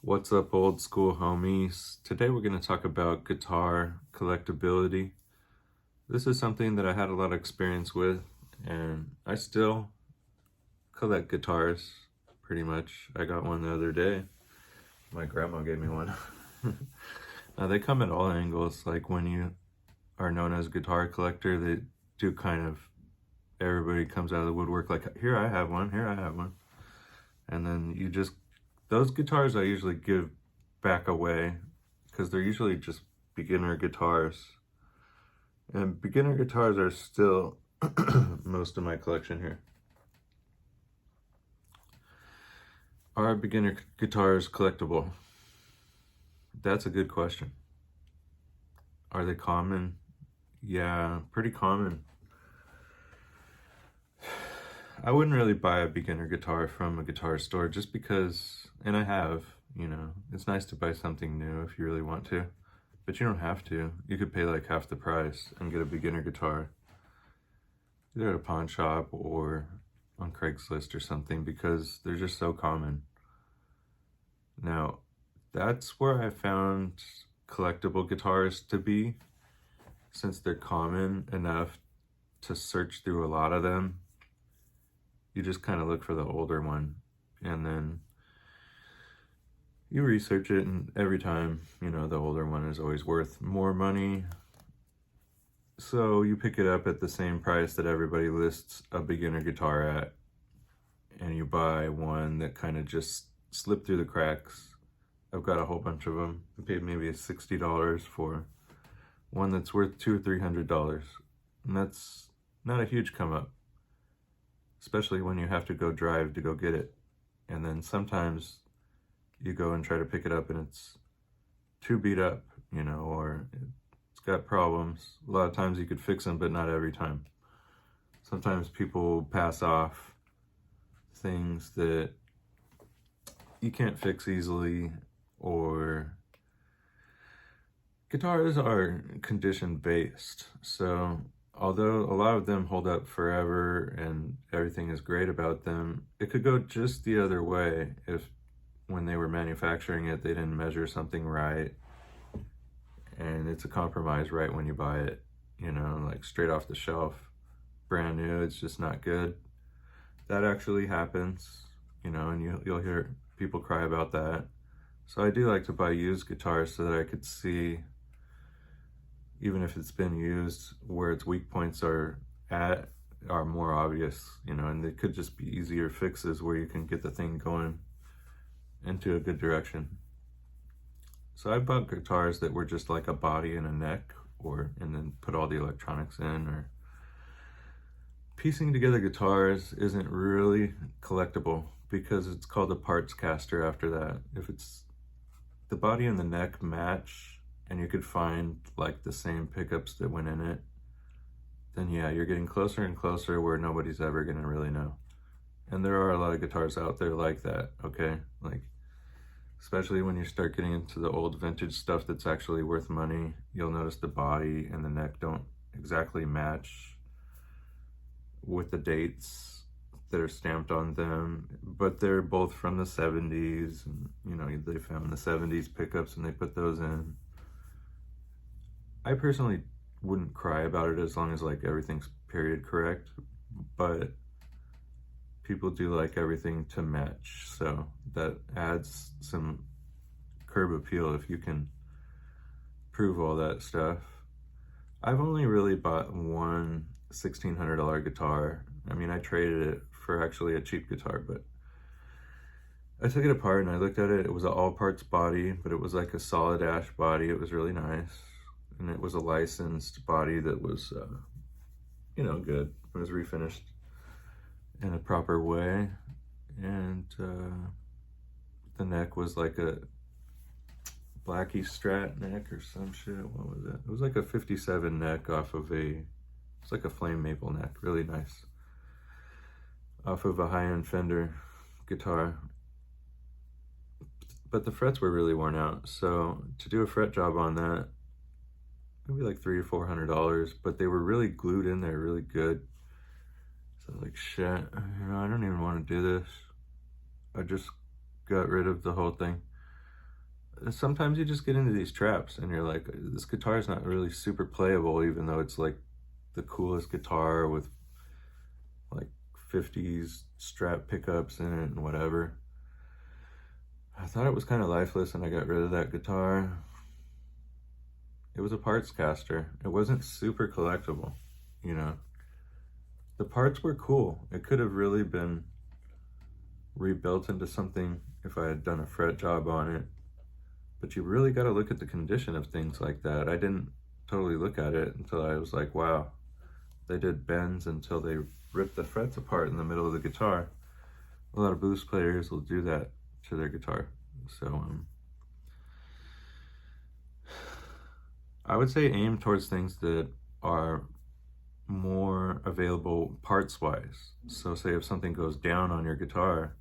What's up, old school homies? Today we're going to talk about guitar collectability. This is something that I had a lot of experience with, and I still collect guitars pretty much. I got one the other day. My grandma gave me one. They come at all angles. Like when you are known as a guitar collector, they do kind of, everybody comes out of the woodwork like, here I have one, here I have one. And then those guitars I usually give back away because they're usually just beginner guitars. And beginner guitars are still most of my collection here. Are beginner guitars collectible? That's a good question. Are they common? Yeah, pretty common. I wouldn't really buy a beginner guitar from a guitar store just because, and I have, it's nice to buy something new if you really want to, but you don't have to. You could pay like half the price and get a beginner guitar, either at a pawn shop or on Craigslist or something, because they're just so common. Now, that's where I found collectible guitars to be, since they're common enough to search through a lot of them. You just kind of look for the older one, and then you research it, and every time, the older one is always worth more money. So you pick it up at the same price that everybody lists a beginner guitar at, and you buy one that kind of just slipped through the cracks. I've got a whole bunch of them. I paid maybe $60 for one that's worth $200 or $300, and that's not a huge come up, especially when you have to go drive to go get it. And then sometimes you go and try to pick it up and it's too beat up, or it's got problems. A lot of times you could fix them, but not every time. Sometimes people pass off things that you can't fix easily, or guitars are condition based. So although a lot of them hold up forever and everything is great about them, it could go just the other way if when they were manufacturing it, they didn't measure something right, and it's a compromise right when you buy it, like straight off the shelf, brand new, it's just not good. That actually happens, and you'll hear people cry about that. So I do like to buy used guitars so that I could see, even if it's been used, where its weak points are more obvious, and they could just be easier fixes where you can get the thing going into a good direction. So I bought guitars that were just like a body and a neck, and then put all the electronics in. Or piecing together guitars isn't really collectible because it's called a parts caster after that. If it's the body and the neck match, and you could find like the same pickups that went in it, then yeah, you're getting closer and closer where nobody's ever gonna really know. And there are a lot of guitars out there like that, okay? Like, especially when you start getting into the old vintage stuff that's actually worth money, you'll notice the body and the neck don't exactly match with the dates that are stamped on them, but they're both from the 70s, and they found the 70s pickups and they put those in. I personally wouldn't cry about it as long as like everything's period correct, but people do like everything to match, so that adds some curb appeal if you can prove all that stuff. I've only really bought one $1,600 guitar. I mean, I traded it for actually a cheap guitar, but I took it apart and I looked at it. It was an all parts body, but it was like a solid ash body. It was really nice. And it was a licensed body that was, good. It was refinished in a proper way. And the neck was like a Blackie Strat neck or some shit. What was it? It was like a 57 neck off of it's like a flame maple neck. Really nice. Off of a high-end Fender guitar. But the frets were really worn out. So to do a fret job on that, maybe like $300 or $400, but they were really glued in there really good. So like, shit, I don't even want to do this. I just got rid of the whole thing. sometimes you just get into these traps and you're like, this guitar is not really super playable, even though it's like the coolest guitar with like 50s strap pickups in it and whatever. I thought it was kind of lifeless and I got rid of that guitar. It was a parts caster. It wasn't super collectible, you know. The parts were cool. It could have really been rebuilt into something if I had done a fret job on it. But you really got to look at the condition of things like that. I didn't totally look at it until I was like, wow, they did bends until they ripped the frets apart in the middle of the guitar. A lot of blues players will do that to their guitar. So I would say aim towards things that are more available parts wise. So say if something goes down on your guitar,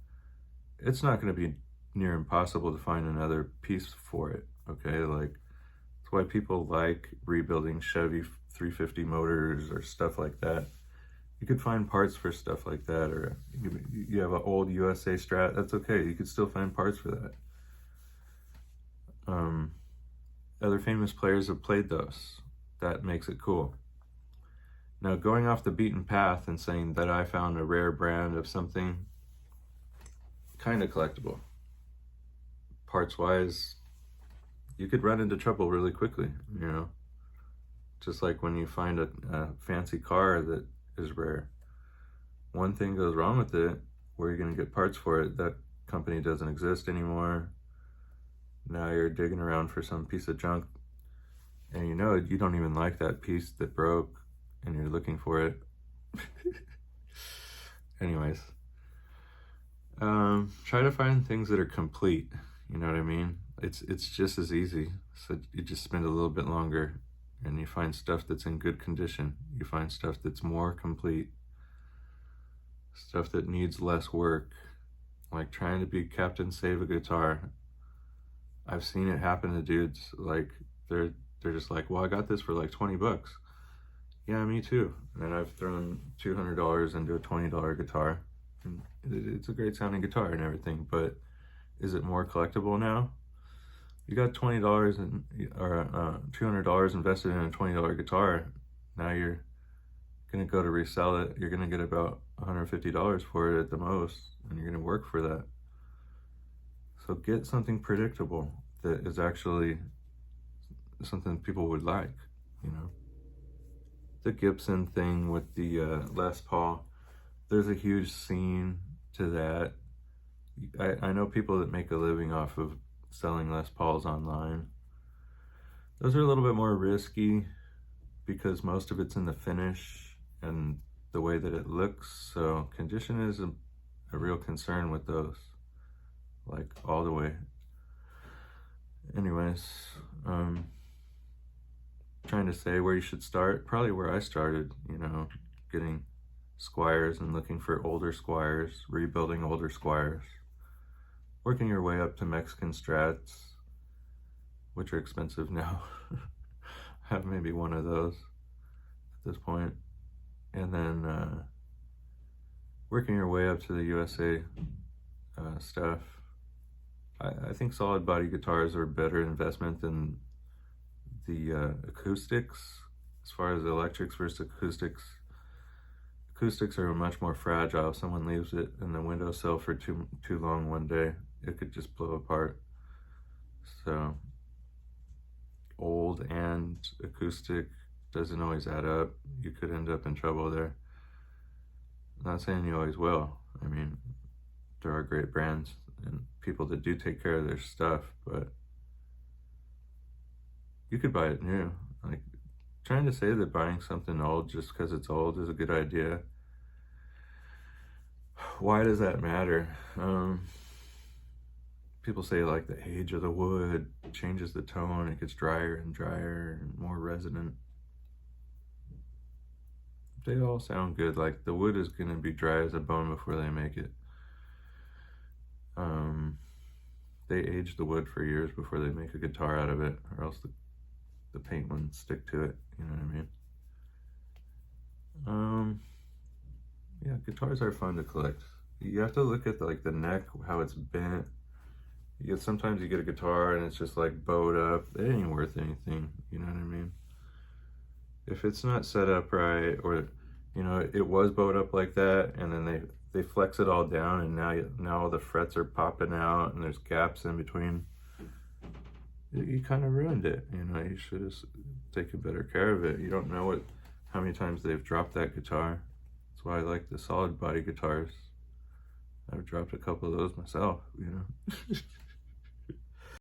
it's not going to be near impossible to find another piece for it. Okay, like that's why people like rebuilding Chevy 350 motors or stuff like that. You could find parts for stuff like that, or you have an old USA Strat, that's okay, you could still find parts for that. Other famous players have played those. That makes it cool. Now, going off the beaten path and saying that I found a rare brand of something, kind of collectible. Parts wise, you could run into trouble really quickly, you know? Just like when you find a fancy car that is rare. One thing goes wrong with it, where you're going to get parts for it, that company doesn't exist anymore. Now you're digging around for some piece of junk, and you know you don't even like that piece that broke, and you're looking for it. Anyways, try to find things that are complete. You know what I mean? It's just as easy. So you just spend a little bit longer, and you find stuff that's in good condition. You find stuff that's more complete. Stuff that needs less work, like trying to be Captain Save a Guitar. I've seen it happen to dudes, like they're just like, well, I got this for like 20 bucks. Yeah, me too. And I've thrown $200 into a $20 guitar. And it's a great sounding guitar and everything, but is it more collectible now? You got $20 or $200 invested in a $20 guitar. Now you're gonna go to resell it. You're gonna get about $150 for it at the most, and you're gonna work for that. So get something predictable that is actually something people would like, you know. The Gibson thing with the Les Paul, there's a huge scene to that. I know people that make a living off of selling Les Pauls online. Those are a little bit more risky because most of it's in the finish and the way that it looks. So condition is a real concern with those, like all the way. Anyways, trying to say where you should start, probably where I started, you know, getting Squires and looking for older Squires, rebuilding older Squires, working your way up to Mexican Strats, which are expensive now. I have maybe one of those at this point. And then working your way up to the USA stuff. I think solid body guitars are a better investment than the acoustics. As far as electrics versus acoustics, acoustics are much more fragile. If someone leaves it in the windowsill for too long one day, it could just blow apart. So old and acoustic doesn't always add up. You could end up in trouble there. I'm not saying you always will. I mean, there are great brands and people that do take care of their stuff, but you could buy it new. Like, trying to say that buying something old just because it's old is a good idea. Why does that matter? People say like the age of the wood changes the tone, it gets drier and drier and more resonant. They all sound good. Like the wood is gonna be dry as a bone before they make it. They age the wood for years before they make a guitar out of it, or else the paint wouldn't stick to it, you know what I mean? Yeah, guitars are fun to collect. You have to look at like the neck, how it's bent. Sometimes you get a guitar and it's just like bowed up. It ain't worth anything, you know what I mean? If it's not set up right, or it was bowed up like that, and then they flex it all down, and now all the frets are popping out, and there's gaps in between. You kind of ruined it. You should have taken better care of it. You don't know how many times they've dropped that guitar. That's why I like the solid body guitars. I've dropped a couple of those myself.